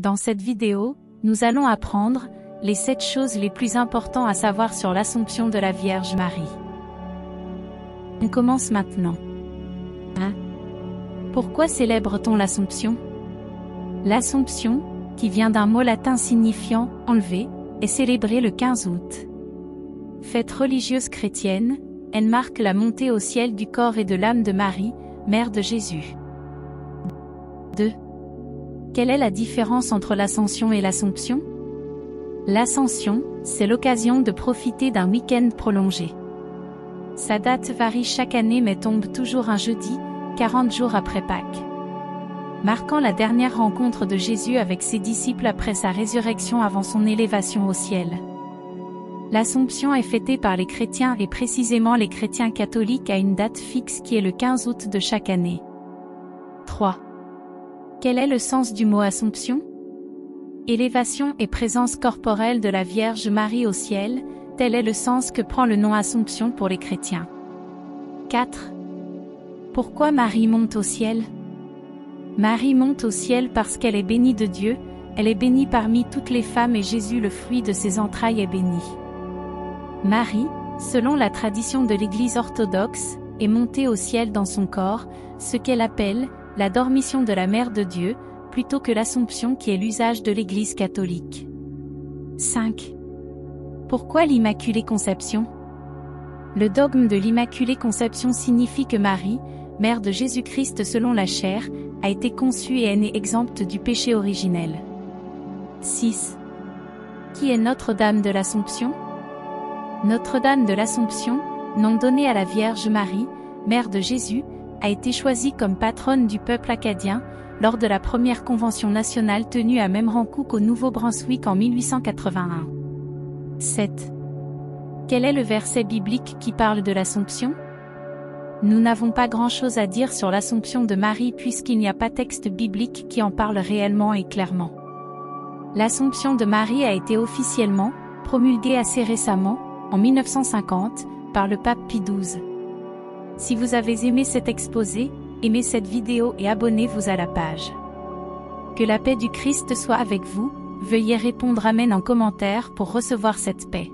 Dans cette vidéo, nous allons apprendre les 7 choses les plus importantes à savoir sur l'Assomption de la Vierge Marie. On commence maintenant. 1. Pourquoi célèbre-t-on l'Assomption? L'Assomption, qui vient d'un mot latin signifiant « enlever », est célébrée le 15 août. Fête religieuse chrétienne, elle marque la montée au ciel du corps et de l'âme de Marie, mère de Jésus. 2. Quelle est la différence entre l'Ascension et l'Assomption? L'Ascension, c'est l'occasion de profiter d'un week-end prolongé. Sa date varie chaque année mais tombe toujours un jeudi, 40 jours après Pâques. Marquant la dernière rencontre de Jésus avec ses disciples après sa résurrection avant son élévation au ciel. L'Assomption est fêtée par les chrétiens et précisément les chrétiens catholiques à une date fixe qui est le 15 août de chaque année. 3. Quel est le sens du mot Assomption? Élévation et présence corporelle de la Vierge Marie au ciel, tel est le sens que prend le nom Assomption pour les chrétiens. 4. Pourquoi Marie monte au ciel? Marie monte au ciel parce qu'elle est bénie de Dieu, elle est bénie parmi toutes les femmes et Jésus, le fruit de ses entrailles, est béni. Marie, selon la tradition de l'Église orthodoxe, est montée au ciel dans son corps, ce qu'elle appelle la dormition de la Mère de Dieu, plutôt que l'Assomption qui est l'usage de l'Église catholique. 5. Pourquoi l'Immaculée Conception? Le dogme de l'Immaculée Conception signifie que Marie, mère de Jésus-Christ selon la chair, a été conçue et est née exempte du péché originel. 6. Qui est Notre-Dame de l'Assomption? Notre-Dame de l'Assomption, nom donné à la Vierge Marie, mère de Jésus, a été choisie comme patronne du peuple acadien, lors de la première convention nationale tenue à Memramcook au Nouveau-Brunswick en 1881. 7. Quel est le verset biblique qui parle de l'Assomption? Nous n'avons pas grand-chose à dire sur l'Assomption de Marie puisqu'il n'y a pas texte biblique qui en parle réellement et clairement. L'Assomption de Marie a été officiellement promulguée assez récemment, en 1950, par le pape Pie XII. Si vous avez aimé cet exposé, aimez cette vidéo et abonnez-vous à la page. Que la paix du Christ soit avec vous, veuillez répondre Amen en commentaire pour recevoir cette paix.